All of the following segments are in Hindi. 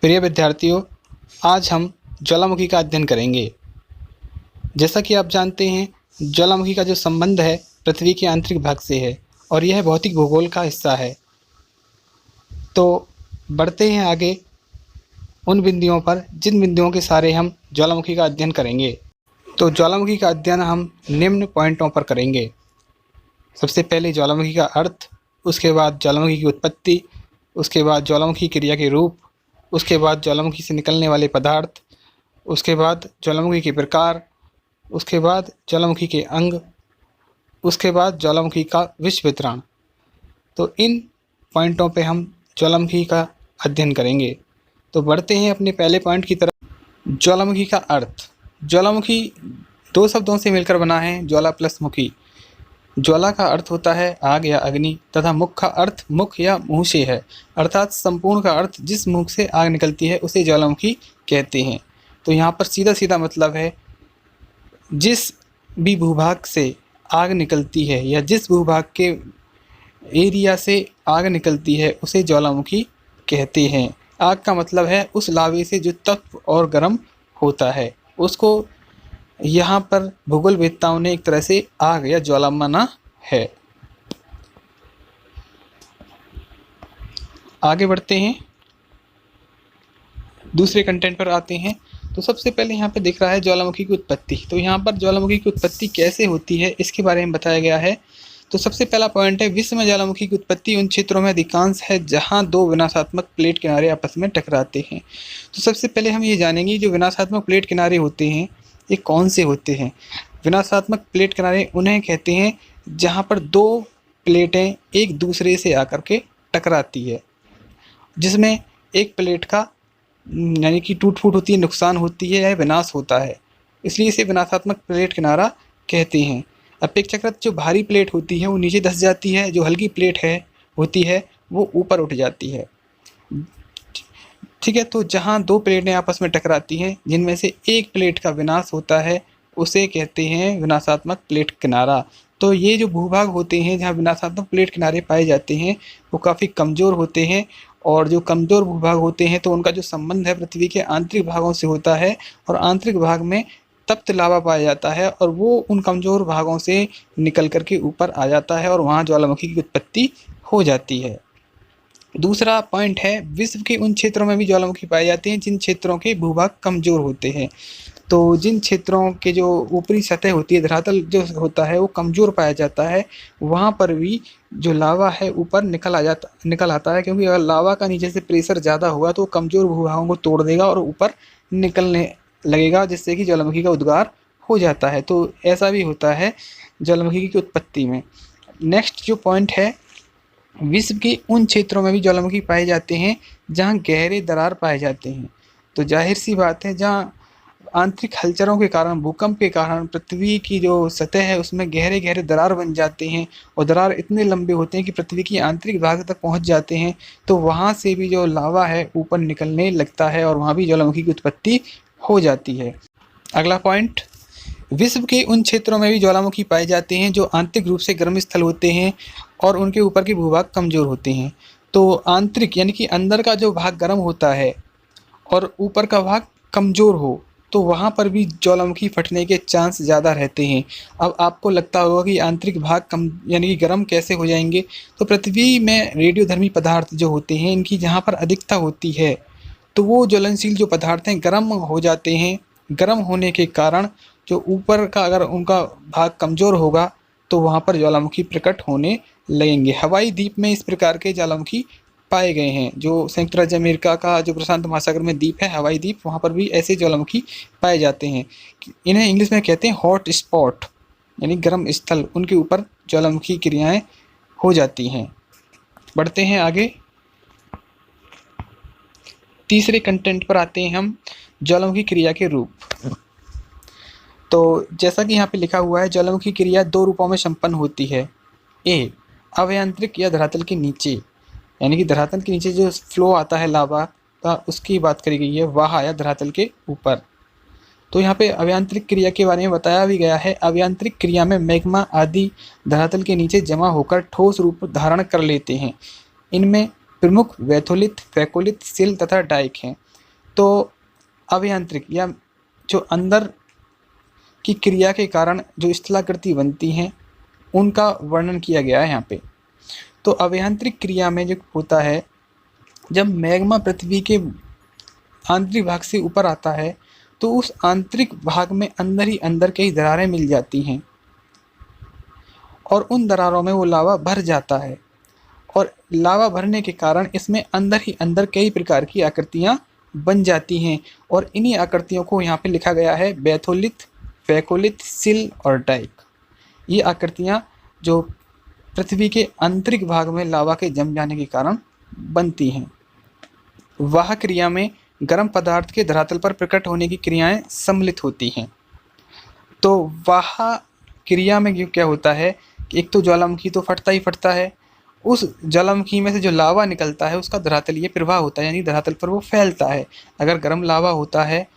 प्रिय विद्यार्थियों, आज हम ज्वालामुखी का अध्ययन करेंगे। जैसा कि आप जानते हैं, ज्वालामुखी का जो संबंध है पृथ्वी के आंतरिक भाग से है और यह भौतिक भूगोल का हिस्सा है। तो बढ़ते हैं आगे उन बिंदुओं पर जिन बिंदुओं के सहारे हम ज्वालामुखी का अध्ययन करेंगे। तो ज्वालामुखी का अध्ययन हम निम्न पॉइंटों पर करेंगे। सबसे पहले ज्वालामुखी का अर्थ, उसके बाद ज्वालामुखी की उत्पत्ति, उसके बाद ज्वालामुखी क्रिया के रूप, उसके बाद ज्वालामुखी से निकलने वाले पदार्थ, उसके बाद ज्वालामुखी के प्रकार, उसके बाद ज्वालामुखी के अंग, उसके बाद ज्वालामुखी का विश्व वितरण। तो इन पॉइंटों पे हम ज्वालामुखी का अध्ययन करेंगे। तो बढ़ते हैं अपने पहले पॉइंट की तरफ। ज्वालामुखी का अर्थ। ज्वालामुखी दो शब्दों से मिलकर बना है, ज्वाला प्लस मुखी। ज्वाला का अर्थ होता है आग या अग्नि तथा मुख का अर्थ मुख या मुँह से है, अर्थात संपूर्ण का अर्थ जिस मुख से आग निकलती है उसे ज्वालामुखी कहते हैं। तो यहाँ पर सीधा सीधा मतलब है जिस भी भूभाग से आग निकलती है या जिस भूभाग के एरिया से आग निकलती है उसे ज्वालामुखी कहते हैं। आग का मतलब है उस लावे से जो तप्त और गर्म होता है, उसको यहाँ पर भूगोलवेत्ताओं ने एक तरह से आग या ज्वाला माना है। आगे बढ़ते हैं, दूसरे कंटेंट पर आते हैं। तो सबसे पहले यहाँ पे दिख रहा है ज्वालामुखी की उत्पत्ति। तो यहाँ पर ज्वालामुखी की उत्पत्ति कैसे होती है इसके बारे में बताया गया है। तो सबसे पहला पॉइंट है, विश्व में ज्वालामुखी की उत्पत्ति उन क्षेत्रों में अधिकांश है जहाँ दो विनाशात्मक प्लेट किनारे आपस में टकराते हैं। तो सबसे पहले हम ये जानेंगे जो विनाशात्मक प्लेट किनारे होते हैं ये कौन से होते हैं। विनाशात्मक प्लेट किनारे उन्हें कहते हैं जहाँ पर दो प्लेटें एक दूसरे से आकर के टकराती है, जिसमें एक प्लेट का यानी कि टूट फूट होती है, नुकसान होती है या विनाश होता है, इसलिए इसे विनाशात्मक प्लेट किनारा कहते हैं। अपेक्षाकृत जो भारी प्लेट होती है वो नीचे धंस जाती है, जो हल्की प्लेट होती है वो ऊपर उठ जाती है। ठीक है, तो जहाँ दो प्लेटें आपस में टकराती हैं जिनमें से एक प्लेट का विनाश होता है उसे कहते हैं विनाशात्मक प्लेट किनारा। तो ये जो भूभाग होते हैं जहाँ विनाशात्मक प्लेट किनारे पाए जाते हैं वो काफ़ी कमज़ोर होते हैं, और जो कमज़ोर भूभाग होते हैं तो उनका जो संबंध है पृथ्वी के आंतरिक भागों से होता है, और आंतरिक भाग में तप्त लावा पाया जाता है और वो उन कमज़ोर भागों से निकल करके ऊपर आ जाता है और वहाँ ज्वालामुखी की उत्पत्ति हो जाती है। दूसरा पॉइंट है, विश्व के उन क्षेत्रों में भी ज्वालामुखी पाए जाते हैं जिन क्षेत्रों के भूभाग कमज़ोर होते हैं। तो जिन क्षेत्रों के जो ऊपरी सतह होती है, धरातल जो होता है वो कमज़ोर पाया जाता है, वहाँ पर भी जो लावा है ऊपर निकल आता है, क्योंकि अगर लावा का नीचे से प्रेशर ज़्यादा होगा तो कमज़ोर भूभागों को तोड़ देगा और ऊपर निकलने लगेगा, जिससे कि ज्वालामुखी का उद्गार हो जाता है। तो ऐसा भी होता है ज्वालामुखी की उत्पत्ति में। नेक्स्ट जो पॉइंट है, विश्व के उन क्षेत्रों में भी ज्वालामुखी पाए जाते हैं जहाँ गहरे दरार पाए जाते हैं। तो जाहिर सी बात है, जहाँ आंतरिक हलचलों के कारण, भूकंप के कारण पृथ्वी की जो सतह है उसमें गहरे गहरे दरार बन जाते हैं और दरार इतने लंबे होते हैं कि पृथ्वी की आंतरिक भाग तक पहुंच जाते हैं। तो वहां से भी जो लावा है ऊपर निकलने लगता है और वहां भी ज्वालामुखी की उत्पत्ति हो जाती है। अगला पॉइंट, विश्व के उन क्षेत्रों में भी ज्वालामुखी पाए जाते हैं जो आंतरिक रूप से गर्म स्थल होते हैं और उनके ऊपर के भूभाग कमज़ोर होते हैं। तो आंतरिक यानी कि अंदर का जो भाग गर्म होता है और ऊपर का भाग कमज़ोर हो तो वहाँ पर भी ज्वालामुखी फटने के चांस ज़्यादा रहते हैं। अब आपको लगता होगा कि आंतरिक भाग कम यानी कि गर्म कैसे हो जाएंगे। तो पृथ्वी में रेडियोधर्मी पदार्थ जो होते हैं इनकी जहाँ पर अधिकता होती है तो वो ज्वलनशील जो पदार्थ हैं गर्म हो जाते हैं। गर्म होने के कारण जो ऊपर का अगर उनका भाग कमज़ोर होगा तो वहाँ पर ज्वालामुखी प्रकट होने लगेंगे। हवाई द्वीप में इस प्रकार के ज्वालामुखी पाए गए हैं। जो संयुक्त राज्य अमेरिका का जो प्रशांत महासागर में द्वीप है हवाई द्वीप, वहाँ पर भी ऐसे ज्वालामुखी पाए जाते हैं। इन्हें इंग्लिश में कहते हैं हॉट स्पॉट यानी गर्म स्थल, उनके ऊपर ज्वालामुखी क्रियाएं हो जाती हैं। बढ़ते हैं आगे, तीसरे कंटेंट पर आते हैं हम, ज्वालामुखी क्रिया के रूप। तो जैसा कि यहाँ पे लिखा हुआ है, ज्वालामुखी क्रिया दो रूपों में संपन्न होती है। ए, अवयांत्रिक या धरातल के नीचे, यानी कि धरातल के नीचे जो फ्लो आता है लावा का उसकी बात करी गई है, वाह या धरातल के ऊपर। तो यहाँ पे अवयांत्रिक क्रिया के बारे में बताया भी गया है। अवयांत्रिक क्रिया में मैग्मा आदि धरातल के नीचे जमा होकर ठोस रूप धारण कर लेते हैं। इनमें प्रमुख वैथोलिथ, फैकोलिथ, सिल तथा डाइक हैं। तो अभियांत्रिक या जो अंदर की क्रिया के कारण जो स्थलाकृति बनती हैं उनका वर्णन किया गया है यहाँ पे। तो अभियांत्रिक क्रिया में जो होता है, जब मैग्मा पृथ्वी के आंतरिक भाग से ऊपर आता है तो उस आंतरिक भाग में अंदर ही अंदर कई दरारें मिल जाती हैं और उन दरारों में वो लावा भर जाता है और लावा भरने के कारण इसमें अंदर ही अंदर कई प्रकार की आकृतियाँ बन जाती हैं और इन्हीं आकृतियों को यहाँ पे लिखा गया है बैथोलिथ, फैकोलिथ, सिल और डाइक। ये आकृतियाँ जो पृथ्वी के आंतरिक भाग में लावा के जम जाने के कारण बनती हैं। वाह क्रिया में गर्म पदार्थ के धरातल पर प्रकट होने की क्रियाएं सम्मिलित होती हैं। तो वाह क्रिया में क्या होता है कि एक तो ज्वालामुखी तो फटता ही फटता है, उस ज्वालामुखी में से जो लावा निकलता है उसका धरातलीय प्रवाह होता है, यानी धरातल पर वो फैलता है। अगर गर्म लावा होता है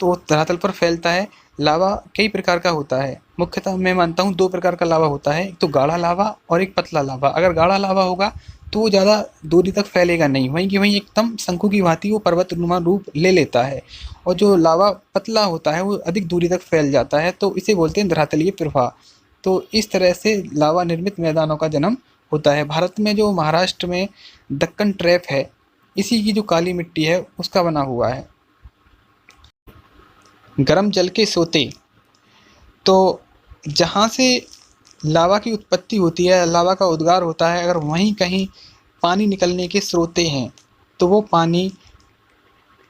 तो धरातल पर फैलता है। लावा कई प्रकार का होता है, मुख्यतः मैं मानता हूँ 2 प्रकार का लावा होता है, एक तो गाढ़ा लावा और एक पतला लावा। अगर गाढ़ा लावा होगा तो वो ज़्यादा दूरी तक फैलेगा नहीं, वहीं कि वहीं एकदम शंकु की भांति वो पर्वतनुमा रूप ले लेता है। और जो लावा पतला होता है वो अधिक दूरी तक फैल जाता है, तो इसे बोलते हैं धरातलीय प्रवाह। तो इस तरह से लावा निर्मित मैदानों का जन्म होता है। भारत में जो महाराष्ट्र में दक्कन ट्रैप है, इसी की जो काली मिट्टी है उसका बना हुआ है। गर्म जल के सोते, तो जहाँ से लावा की उत्पत्ति होती है, लावा का उद्गार होता है, अगर वहीं कहीं पानी निकलने के स्रोते हैं तो वो पानी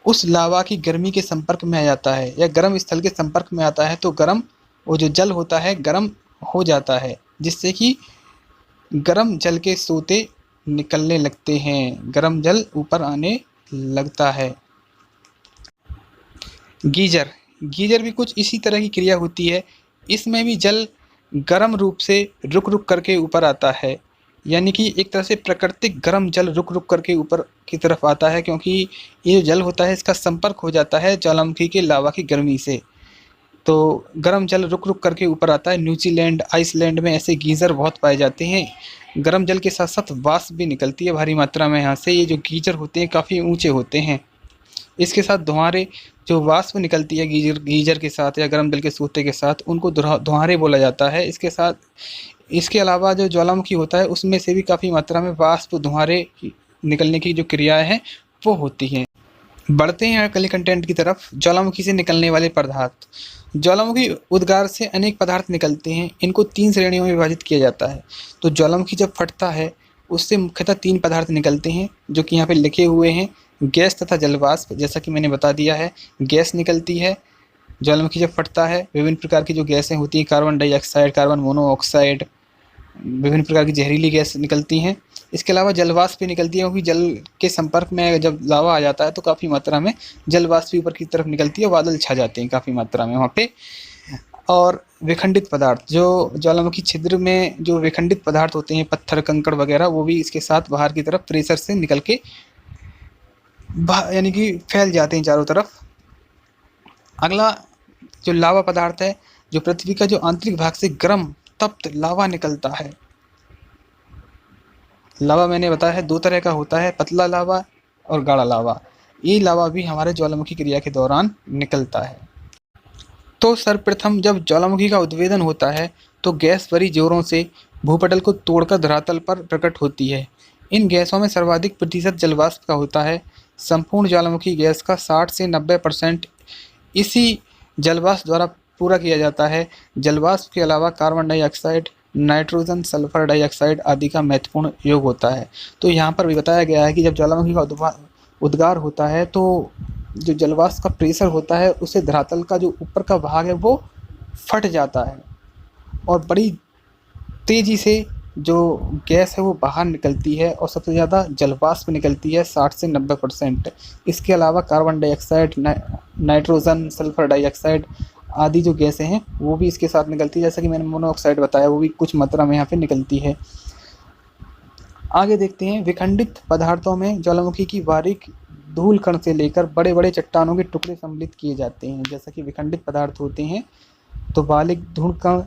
उस लावा की गर्मी के संपर्क में आ जाता है या गर्म स्थल के संपर्क में आता है, तो गर्म वो जो जल होता है गर्म हो जाता है, जिससे कि गर्म जल के सोते निकलने लगते हैं, गर्म जल ऊपर आने लगता है। गीजर, गीजर भी कुछ इसी तरह की क्रिया होती है। इसमें भी जल गर्म रूप से रुक रुक करके ऊपर आता है, यानी कि एक तरह से प्राकृतिक गर्म जल रुक रुक करके ऊपर की तरफ आता है, क्योंकि ये जो जल होता है इसका संपर्क हो जाता है ज्वालामुखी के लावा की गर्मी से, तो गर्म जल रुक रुक करके ऊपर आता है। न्यूजीलैंड, आइसलैंड में ऐसे गीज़र बहुत पाए जाते हैं। गर्म जल के साथ साथ वाष्प भी निकलती है भारी मात्रा में यहाँ से। ये जो गीज़र होते हैं काफ़ी ऊंचे होते हैं। इसके साथ धुआंरे, जो वाष्प निकलती है गीजर के साथ या गर्म जल के सोते के साथ, उनको धुआंरे बोला जाता है। इसके अलावा जो ज्वालामुखी होता है उसमें से भी काफ़ी मात्रा में वाष्प धुआंरे निकलने की जो क्रियाएं हैं वो होती हैं। बढ़ते हैं अगले कंटेंट की तरफ। ज्वालामुखी से निकलने वाले पदार्थ। ज्वालामुखी उद्गार से अनेक पदार्थ निकलते हैं। इनको 3 श्रेणियों में विभाजित किया जाता है। तो ज्वालामुखी जब फटता है उससे मुख्यतः 3 पदार्थ निकलते हैं, जो कि यहाँ पे लिखे हुए हैं। गैस तथा जलवाष्प, जैसा कि मैंने बता दिया है, गैस निकलती है। ज्वालामुखी जब फटता है विभिन्न प्रकार की जो गैसें होती हैं, कार्बन डाइऑक्साइड, कार्बन मोनोऑक्साइड, विभिन्न प्रकार की जहरीली गैस निकलती हैं। इसके अलावा जलवाष्प भी निकलती है, क्योंकि जल के संपर्क में जब लावा आ जाता है तो काफ़ी मात्रा में जलवाष्प भी ऊपर की तरफ निकलती है, बादल छा जाते हैं काफ़ी मात्रा में वहाँ पे। और विखंडित पदार्थ, जो ज्वालामुखी छिद्र में जो विखंडित पदार्थ होते हैं, पत्थर, कंकड़ वगैरह, वो भी इसके साथ बाहर की तरफ प्रेशर से निकल के यानी कि फैल जाते हैं चारों तरफ। अगला जो लावा पदार्थ है, जो पृथ्वी का जो आंतरिक भाग से गर्म तप्त लावा निकलता है। लावा मैंने बताया है 2 तरह का होता है, पतला लावा और गाढ़ा लावा। ये लावा भी हमारे ज्वालामुखी क्रिया के दौरान निकलता है। तो सर्वप्रथम जब ज्वालामुखी का उद्भेदन होता है तो गैस भरी जोरों से भूपटल को तोड़कर धरातल पर प्रकट होती है। इन गैसों में सर्वाधिक प्रतिशत जलवाष्प का होता है। संपूर्ण ज्वालामुखी गैस का 60 से 90% इसी जलवाष्प द्वारा पूरा किया जाता है। जलवाष्प के अलावा carbon dioxide, nitrogen, sulphur dioxide आदि का महत्वपूर्ण योग होता है। तो यहाँ पर भी बताया गया है कि जब ज्वालामुखी का उद्गार होता है तो जो जलवाष्प का प्रेशर होता है उससे धरातल का जो ऊपर का भाग है वो फट जाता है और बड़ी तेज़ी से जो गैस है वो बाहर निकलती है और सबसे ज़्यादा जलवाष्प निकलती है 60 से 90%। इसके अलावा carbon dioxide, nitrogen, sulphur dioxide आदि जो गैसें हैं वो भी इसके साथ निकलती है। जैसा कि मैंने मोनोऑक्साइड बताया, वो भी कुछ मात्रा में यहाँ पे निकलती है। आगे देखते हैं। विखंडित पदार्थों में ज्वालामुखी की बारीक धूल कण से लेकर बड़े बड़े चट्टानों के टुकड़े सम्मिलित किए जाते हैं। जैसा कि विखंडित पदार्थ होते हैं तो बारीक धूल कण,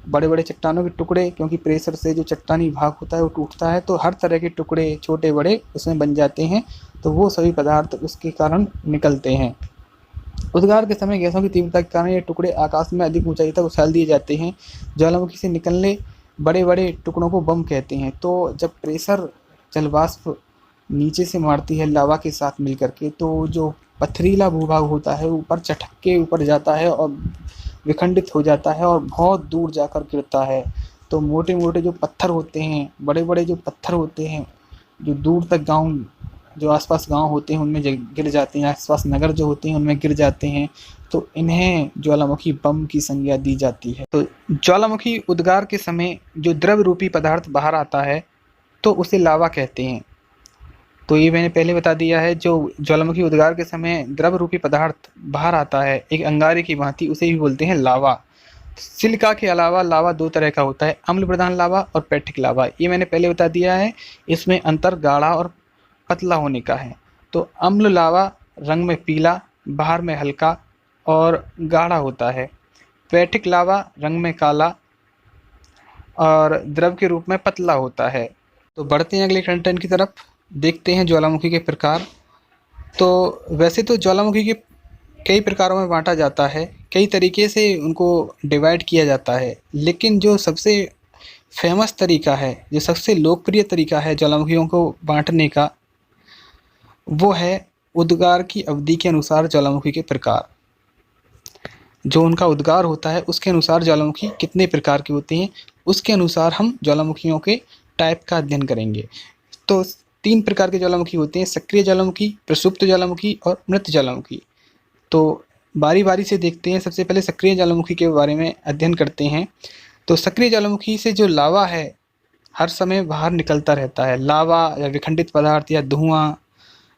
बड़े बड़े चट्टानों के टुकड़े, क्योंकि प्रेशर से जो चट्टानी भाग होता है वो टूटता है, तो हर तरह के टुकड़े छोटे बड़े उसमें बन जाते हैं। तो वो सभी पदार्थ उसके कारण निकलते हैं। उद्गार के समय गैसों की तीव्रता के कारण ये टुकड़े आकाश में अधिक ऊंचाई तक उछाल दिए जाते हैं। ज्वालामुखी से निकलने बड़े बड़े टुकड़ों को बम कहते हैं। तो जब प्रेशर जलवाष्प नीचे से मारती है लावा के साथ मिल करके, तो जो पथरीला भूभाग होता है ऊपर चटक के ऊपर जाता है और विखंडित हो जाता है और बहुत दूर जाकर गिरता है। तो मोटे मोटे जो पत्थर होते हैं, बड़े बड़े जो पत्थर होते हैं, जो दूर तक गांव, जो आसपास गांव होते हैं उनमें गिर जाते हैं, आसपास नगर जो होते हैं उनमें गिर जाते हैं। तो इन्हें ज्वालामुखी बम की संज्ञा दी जाती है। तो ज्वालामुखी उद्गार के समय जो द्रव रूपी पदार्थ बाहर आता है तो उसे लावा कहते हैं। तो ये मैंने पहले बता दिया है, जो ज्वालामुखी उद्गार के समय द्रव रूपी पदार्थ बाहर आता है एक अंगारे की भांति, उसे भी बोलते हैं लावा। सिलिका के अलावा लावा दो तरह का होता है, अम्ल प्रधान लावा और पैठिक लावा। ये मैंने पहले बता दिया है, इसमें अंतर गाढ़ा और पतला होने का है। तो अम्ल लावा रंग में पीला, बाहर में हल्का और गाढ़ा होता है। पैठिक लावा रंग में काला और द्रव के रूप में पतला होता है। तो बढ़ते हैं अगले कंटेंट की तरफ, देखते हैं ज्वालामुखी के प्रकार। तो वैसे तो ज्वालामुखी के कई प्रकारों में बांटा जाता है, कई तरीके से उनको डिवाइड किया जाता है, लेकिन जो सबसे फेमस तरीका है, जो सबसे लोकप्रिय तरीका है ज्वालामुखियों को बांटने का, वो है उद्गार की अवधि के अनुसार ज्वालामुखी के प्रकार। जो उनका उद्गार होता है उसके अनुसार ज्वालामुखी कितने प्रकार की होती हैं, उसके अनुसार हम ज्वालामुखियों के टाइप का अध्ययन करेंगे। तो 3 प्रकार के ज्वालामुखी होते हैं, सक्रिय ज्वालामुखी, प्रसुप्त ज्वालामुखी और मृत ज्वालामुखी। तो बारी बारी से देखते हैं। सबसे पहले सक्रिय ज्वालामुखी के बारे में अध्ययन करते हैं। तो सक्रिय ज्वालामुखी से जो लावा है हर समय बाहर निकलता रहता है। लावा या विखंडित पदार्थ या धुआं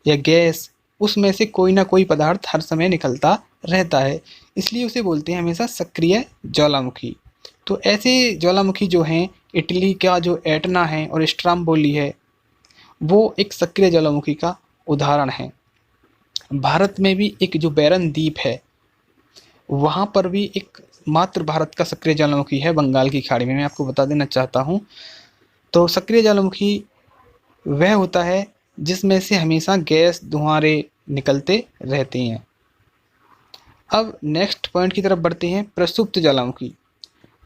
या गैस, उसमें से कोई ना कोई पदार्थ हर समय निकलता रहता है, इसलिए उसे बोलते हैं हमेशा सक्रिय ज्वालामुखी। तो ऐसे ज्वालामुखी जो हैं, इटली का जो एटना है और स्ट्राम्बोली है, वो एक सक्रिय ज्वालामुखी का उदाहरण है। भारत में भी एक जो बैरन द्वीप है, वहाँ पर भी एक मात्र भारत का सक्रिय ज्वालामुखी है बंगाल की खाड़ी में, मैं आपको बता देना चाहता हूँ। तो सक्रिय ज्वालामुखी वह होता है जिसमें से हमेशा गैस धुआंरे निकलते रहते हैं। अब नेक्स्ट पॉइंट की तरफ बढ़ते हैं, प्रसुप्त ज्वालामुखी।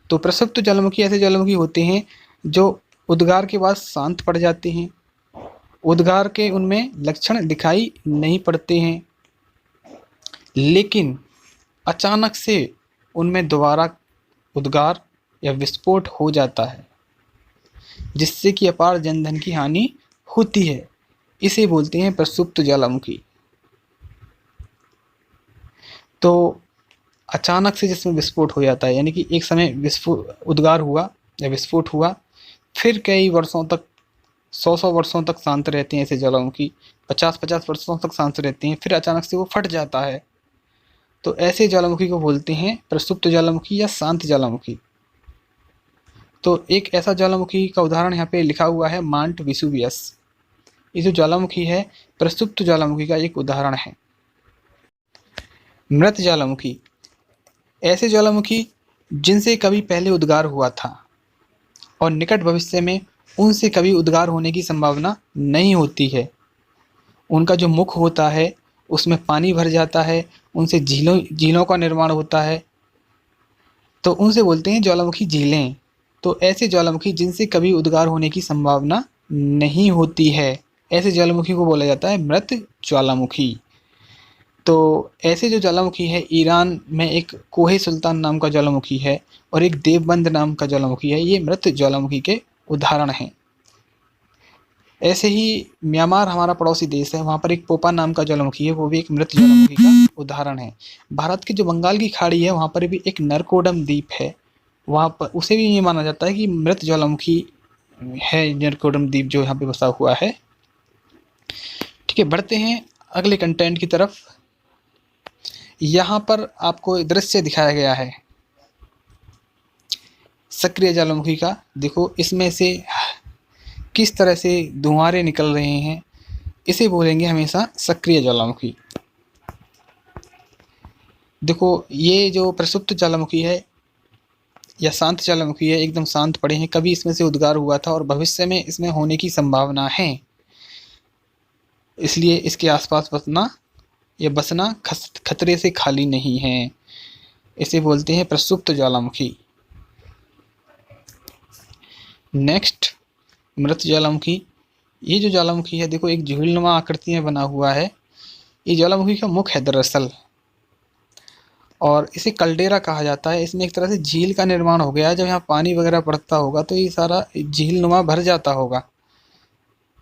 तो प्रसुप्त ज्वालामुखी ऐसे ज्वालामुखी होते हैं जो उद्गार के बाद शांत पड़ जाते हैं। उद्गार के उनमें लक्षण दिखाई नहीं पड़ते हैं, लेकिन अचानक से उनमें दोबारा उद्गार या विस्फोट हो जाता है, जिससे कि अपार जनधन की हानि होती है। इसे बोलते हैं प्रसुप्त ज्वालामुखी। तो अचानक से जिसमें विस्फोट हो जाता है, यानी कि एक समय उद्गार हुआ या विस्फोट हुआ, फिर कई वर्षों तक, 100 वर्षों तक शांत रहते हैं ऐसे ज्वालामुखी, 50 वर्षों तक शांत रहते हैं, फिर अचानक से वो फट जाता है। तो ऐसे ज्वालामुखी को बोलते हैं प्रसुप्त ज्वालामुखी या शांत ज्वालामुखी। तो एक ऐसा ज्वालामुखी का उदाहरण यहाँ पे लिखा हुआ है, माउंट वेसुवियस। ये जो ज्वालामुखी है प्रसुप्त ज्वालामुखी का एक उदाहरण है। मृत ज्वालामुखी ऐसे ज्वालामुखी जिनसे कभी पहले उद्गार हुआ था और निकट भविष्य में उनसे कभी उद्गार होने की संभावना नहीं होती है। उनका जो मुख होता है उसमें पानी भर जाता है, उनसे झीलों का निर्माण होता है, तो उनसे बोलते हैं ज्वालामुखी झीलें। तो ऐसे ज्वालामुखी जिनसे कभी उद्गार होने की संभावना नहीं होती है, ऐसे ज्वालामुखी को बोला जाता है मृत ज्वालामुखी। तो ऐसे जो ज्वालामुखी है, ईरान में एक कोहे सुल्तान नाम का ज्वालामुखी है और एक देवबंद नाम का ज्वालामुखी है, ये मृत ज्वालामुखी के उदाहरण हैं। ऐसे ही म्यांमार हमारा पड़ोसी देश है, वहाँ पर एक पोपा नाम का ज्वालामुखी है, वो भी एक मृत ज्वालामुखी का उदाहरण है। भारत की जो बंगाल की खाड़ी है वहाँ पर भी एक नरकोडम द्वीप है, वहाँ पर उसे भी ये माना जाता है कि मृत ज्वालामुखी है, नरकोडम द्वीप जो यहाँ पे बसा हुआ है। ठीक है, बढ़ते हैं अगले कंटेंट की तरफ। यहाँ पर आपको दृश्य दिखाया गया है सक्रिय ज्वालामुखी का। देखो इसमें से किस तरह से धुआंरे निकल रहे हैं, इसे बोलेंगे हमेशा सक्रिय ज्वालामुखी। देखो ये जो प्रसुप्त ज्वालामुखी है या शांत ज्वालामुखी है, एकदम शांत पड़े हैं, कभी इसमें से उद्गार हुआ था और भविष्य में इसमें होने की संभावना है। इसलिए इसके आसपास बसना खतरे से खाली नहीं है। इसे बोलते हैं प्रसुप्त ज्वालामुखी। नेक्स्ट, मृत ज्वालामुखी। ये जो ज्वालामुखी है, देखो एक झीलनुमा आकृति में बना हुआ है। ये ज्वालामुखी का मुख है दरअसल, और इसे कल्डेरा कहा जाता है। इसमें एक तरह से झील का निर्माण हो गया है। जब यहाँ पानी वगैरह पड़ता होगा तो ये सारा झीलनुमा भर जाता होगा,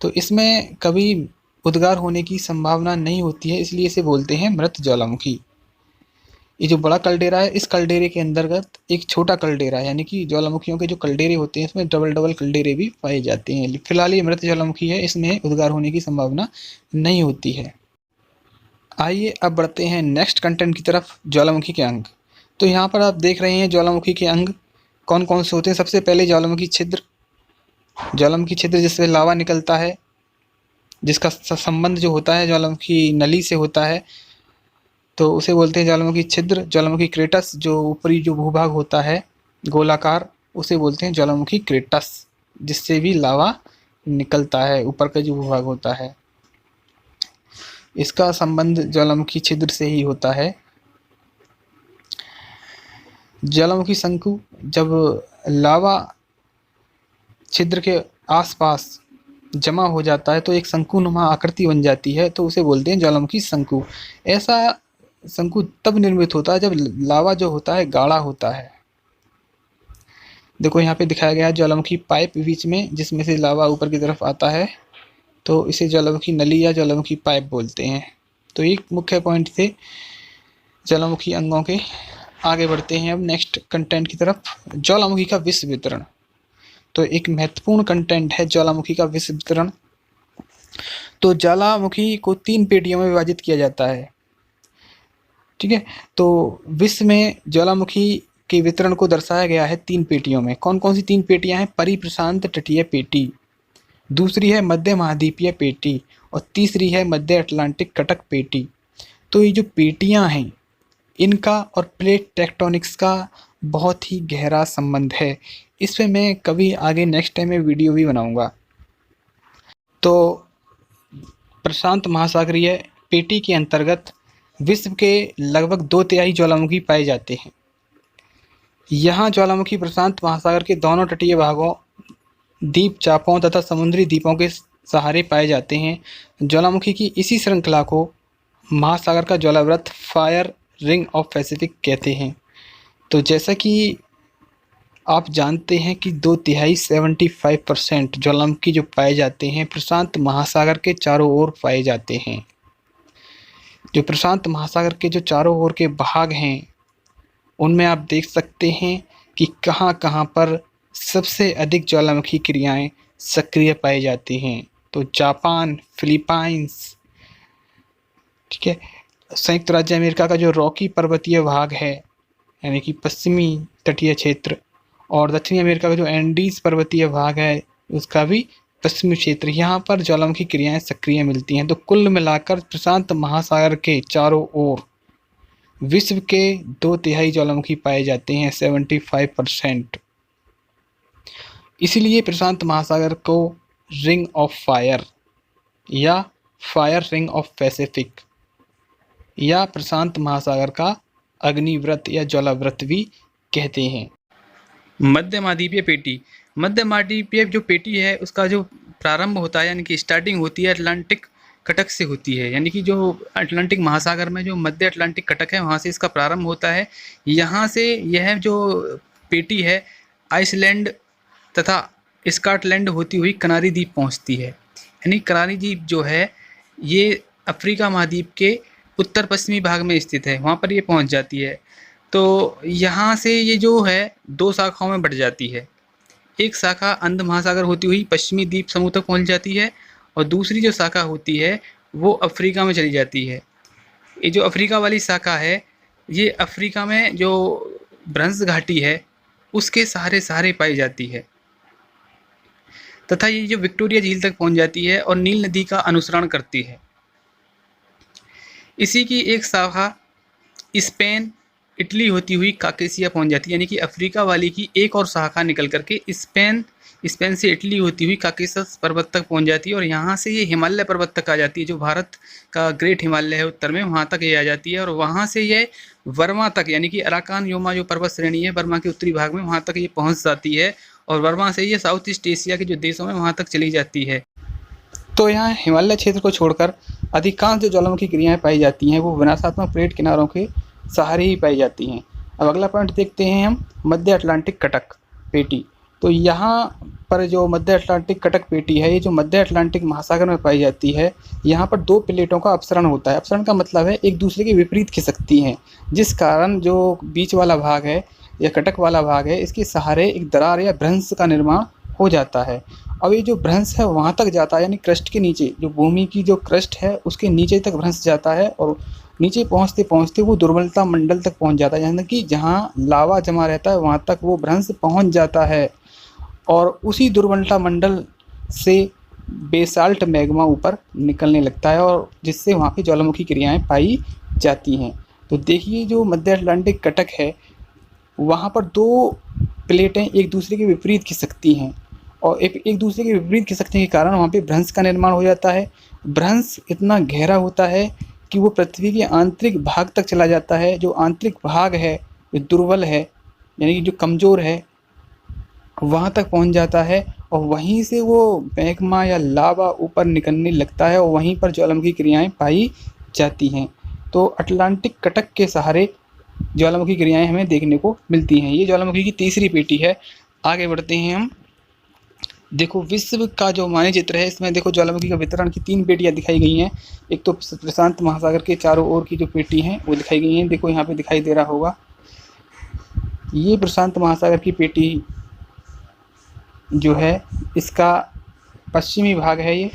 तो इसमें कभी उद्गार होने की संभावना नहीं होती है, इसलिए इसे बोलते हैं मृत ज्वालामुखी। ये जो बड़ा कल्डेरा है, इस कल्डेरे के अंतर्गत एक छोटा कल्डेरा, यानी कि ज्वालामुखियों के जो कल्डेरे होते हैं इसमें डबल डबल कल्डेरे भी पाए जाते हैं। फिलहाल ये मृत ज्वालामुखी है, इसमें उद्गार होने की संभावना नहीं होती है। आइए अब बढ़ते हैं नेक्स्ट कंटेंट की तरफ, ज्वालामुखी के अंग। तो यहाँ पर आप देख रहे हैं ज्वालामुखी के अंग कौन कौन से होते हैं। सबसे पहले ज्वालामुखी छिद्र। ज्वालामुखी छिद्र जिससे लावा निकलता है, जिसका संबंध जो होता है ज्वालामुखी नली से होता है, तो उसे बोलते हैं ज्वालामुखी छिद्र। ज्वालामुखी क्रेटस, जो ऊपरी जो भूभाग होता है गोलाकार, उसे बोलते हैं ज्वालामुखी क्रेटस, जिससे भी लावा निकलता है, ऊपर का जो भूभाग होता है। इसका संबंध ज्वालामुखी छिद्र से ही होता है। ज्वालामुखी शंकु, जब लावा छिद्र के आसपास जमा हो जाता है तो एक शंकुनुमा आकृति बन जाती है, तो उसे बोलते हैं ज्वालामुखी शंकु। ऐसा शंकु तब निर्मित होता है जब लावा जो होता है गाढ़ा होता है। देखो यहाँ पे दिखाया गया है ज्वालामुखी पाइप बीच में, जिसमें से लावा ऊपर की तरफ आता है, तो इसे ज्वालामुखी नली या ज्वालामुखी पाइप बोलते हैं। तो एक मुख्य पॉइंट थे ज्वालामुखी अंगों के। आगे बढ़ते हैं अब नेक्स्ट कंटेंट की तरफ, ज्वालामुखी का विश्व वितरण। तो एक महत्वपूर्ण कंटेंट है ज्वालामुखी का विश्व वितरण। तो ज्वालामुखी को 3 पेटियों में विभाजित किया जाता है, ठीक है। तो विश्व में ज्वालामुखी के वितरण को दर्शाया गया है 3 पेटियों में। कौन कौन सी 3 पेटियां हैं? परिप्रशांत तटीय पेटी, दूसरी है मध्य महाद्वीपीय पेटी, और तीसरी है मध्य अटलांटिक कटक पेटी। तो ये जो पेटियां हैं, इनका और प्लेट टेक्टोनिक्स का बहुत ही गहरा संबंध है। इस पे मैं कभी आगे नेक्स्ट टाइम में वीडियो भी बनाऊंगा। तो प्रशांत महासागरीय पेटी के अंतर्गत विश्व के लगभग 2/3 ज्वालामुखी पाए जाते हैं। यहाँ ज्वालामुखी प्रशांत महासागर के दोनों तटीय भागों, द्वीप चापों तथा समुद्री द्वीपों के सहारे पाए जाते हैं। ज्वालामुखी की इसी श्रृंखला को महासागर का ज्वालाव्रत, फायर रिंग ऑफ पैसिफिक कहते हैं। तो जैसा कि आप जानते हैं कि 2/3 75% ज्वालामुखी जो पाए जाते हैं प्रशांत महासागर के चारों ओर पाए जाते हैं। जो प्रशांत महासागर के जो चारों ओर के भाग हैं, उनमें आप देख सकते हैं कि कहाँ कहाँ पर सबसे अधिक ज्वालामुखी क्रियाएं सक्रिय पाई जाती हैं। तो जापान, फिलीपाइंस, ठीक है, संयुक्त राज्य अमेरिका का जो रॉकी पर्वतीय भाग है, यानी कि पश्चिमी तटीय क्षेत्र, और दक्षिणी अमेरिका का जो एंडीज पर्वतीय भाग है, उसका भी पश्चिमी क्षेत्र, यहाँ पर ज्वालामुखी क्रियाएं सक्रिय मिलती हैं। तो कुल मिलाकर प्रशांत महासागर के चारों ओर विश्व के 2/3 ज्वालामुखी पाए जाते हैं, 75%। इसीलिए प्रशांत महासागर को रिंग ऑफ फायर या फायर रिंग ऑफ पैसिफिक या प्रशांत महासागर का अग्निव्रत या ज्वालाव्रत भी कहते हैं। मध्य महाद्वीपीय पेटी। मध्य महाद्वीपीय जो पेटी है, उसका जो प्रारंभ होता है, यानी कि स्टार्टिंग होती है अटलांटिक कटक से होती है। यानी कि जो अटलांटिक महासागर में जो मध्य अटलांटिक कटक है, वहाँ से इसका प्रारंभ होता है। यहाँ से यह जो पेटी है आइसलैंड तथा स्कॉटलैंड होती हुई कनारी द्वीप पहुँचती है। यानी कनारी द्वीप जो है ये अफ्रीका महाद्वीप के उत्तर पश्चिमी भाग में स्थित है, वहाँ पर ये पहुँच जाती है। तो यहाँ से ये जो है 2 शाखाओं में बढ़ जाती है। एक शाखा अंध महासागर होती हुई पश्चिमी द्वीप समूह तक पहुँच जाती है, और दूसरी जो शाखा होती है वो अफ्रीका में चली जाती है। ये जो अफ्रीका वाली शाखा है, ये अफ्रीका में जो भ्रंश घाटी है उसके सहारे पाई जाती है, तथा ये जो विक्टोरिया झील तक पहुँच जाती है और नील नदी का अनुसरण करती है। इसी की एक शाखा स्पेन इटली होती हुई काकेसिया पहुंच जाती है, यानी कि अफ्रीका वाली की एक और शाखा निकल करके स्पेन से इटली होती हुई काकेशस पर्वत तक पहुंच जाती है और यहाँ से ये हिमालय पर्वत तक आ जाती है, जो भारत का ग्रेट हिमालय है उत्तर में, वहाँ तक ये आ जाती है और वहाँ से ये वर्मा तक, यानी कि अराकान योमा जो पर्वत श्रेणी है बर्मा के उत्तरी भाग में, वहाँ तक ये पहुँच जाती है और वर्मा से ये साउथ ईस्ट एशिया के जो देशों में वहाँ तक चली जाती है। तो यहाँ हिमालय क्षेत्र को छोड़कर अधिकांश जो ज्वालामुखी क्रियाएं पाई जाती हैं वो विनाशात्मक प्लेट किनारों के सहारे ही पाई जाती हैं। अब अगला पॉइंट देखते हैं हम, मध्य अटलांटिक कटक पेटी। तो यहाँ पर जो मध्य अटलांटिक कटक पेटी है, ये जो मध्य अटलांटिक महासागर में पाई जाती है, यहाँ पर दो प्लेटों का अपसरण होता है। अपसरण का मतलब है एक दूसरे के विपरीत खिसकती हैं, जिस कारण जो बीच वाला भाग है या कटक वाला भाग है, इसके सहारे एक दरार या भ्रंश का निर्माण हो जाता है। अब ये जो भ्रंश है वहाँ तक जाता है, यानी क्रस्ट के नीचे, जो भूमि की जो क्रस्ट है उसके नीचे तक भ्रंश जाता है और नीचे पहुँचते पहुँचते वो दुर्बलता मंडल तक पहुँच जाता है, यानी कि जहाँ लावा जमा रहता है वहाँ तक वो भ्रंश पहुँच जाता है और उसी दुर्बलता मंडल से बेसाल्ट मैग्मा ऊपर निकलने लगता है और जिससे वहाँ पे ज्वालामुखी क्रियाएं पाई जाती हैं। तो देखिए जो मध्य अटलांटिक कटक है वहाँ पर दो प्लेटें एक दूसरे के विपरीत खिसकती हैं और एक दूसरे के विपरीत खिसकने के कारण वहाँ पे भ्रंश का निर्माण हो जाता है। भ्रंश इतना गहरा होता है कि वो पृथ्वी के आंतरिक भाग तक चला जाता है। जो आंतरिक भाग है जो दुर्बल है, यानी कि जो कमज़ोर है, वहाँ तक पहुँच जाता है और वहीं से वो मैग्मा या लावा ऊपर निकलने लगता है और वहीं पर ज्वालामुखी क्रियाएं पाई जाती हैं। तो अटलांटिक कटक के सहारे ज्वालामुखी क्रियाएं हमें देखने को मिलती हैं। ये ज्वालामुखी की तीसरी पेटी है। आगे बढ़ते हैं हम। देखो विश्व का जो मानचित्र है इसमें देखो ज्वालामुखी का वितरण की 3 पेटियां दिखाई गई हैं। एक तो प्रशांत महासागर के चारों ओर की जो पेटी हैं वो दिखाई गई हैं, देखो यहाँ पे दिखाई दे रहा होगा, ये प्रशांत महासागर की पेटी जो है इसका पश्चिमी भाग है, ये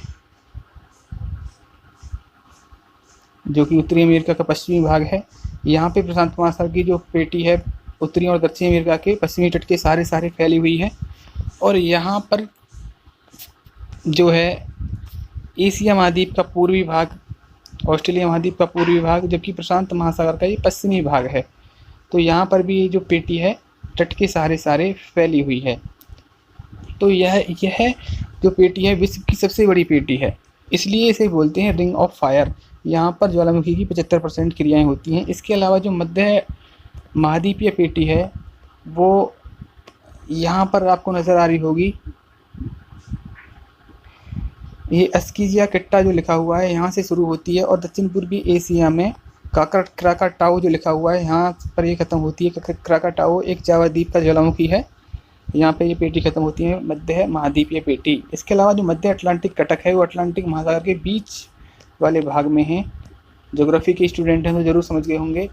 जो कि उत्तरी अमेरिका का पश्चिमी भाग है। यहाँ पे प्रशांत महासागर की जो पेटी है उत्तरी और दक्षिणी अमेरिका के पश्चिमी तट के सारे फैली हुई है और यहाँ पर जो है एशिया महाद्वीप का पूर्वी भाग, ऑस्ट्रेलिया महाद्वीप का पूर्वी भाग, जबकि प्रशांत महासागर का ये पश्चिमी भाग है। तो यहाँ पर भी ये जो पेटी है तट के सहारे फैली हुई है। तो यह जो पेटी है विश्व की सबसे बड़ी पेटी है, इसलिए इसे बोलते हैं रिंग ऑफ फायर। यहाँ पर ज्वालामुखी की 75% क्रियाएं होती हैं। इसके अलावा जो मध्य महाद्वीपीय पेटी है वो यहाँ पर आपको नज़र आ रही होगी, ये अस्कीजिया किट्टा जो लिखा हुआ है यहाँ से शुरू होती है और दक्षिण पूर्वी एशिया में क्राकाटाओ जो लिखा हुआ है यहाँ पर ये ख़त्म होती है। क्राकाटाओ एक जावा द्वीप का ज्वालामुखी है, यहाँ पे ये पेटी ख़त्म होती है मध्य महाद्वीपीय पेटी। इसके अलावा जो मध्य अटलांटिक कटक है वो अटलांटिक महासागर के बीच वाले भाग में है। ज्योग्राफी के स्टूडेंट हैं तो ज़रूर समझ गए होंगे।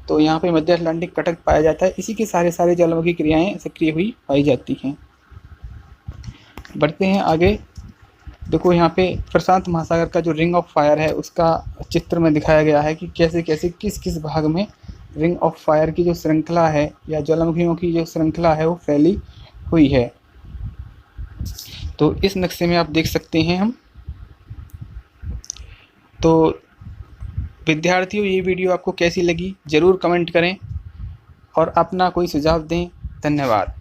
तो यहाँ पे मध्य अटलांटिक कटक पाया जाता है, इसी के सारे ज्वालामुखी क्रियाएं सक्रिय हुई पाई जाती हैं। बढ़ते हैं आगे। देखो यहाँ पे प्रशांत महासागर का जो रिंग ऑफ फायर है उसका चित्र में दिखाया गया है कि कैसे कैसे किस भाग में रिंग ऑफ फायर की जो श्रृंखला है या ज्वालामुखियों की जो श्रृंखला है वो फैली हुई है। तो इस नक्शे में आप देख सकते हैं हम। तो विद्यार्थियों ये वीडियो आपको कैसी लगी ज़रूर कमेंट करें और अपना कोई सुझाव दें। धन्यवाद।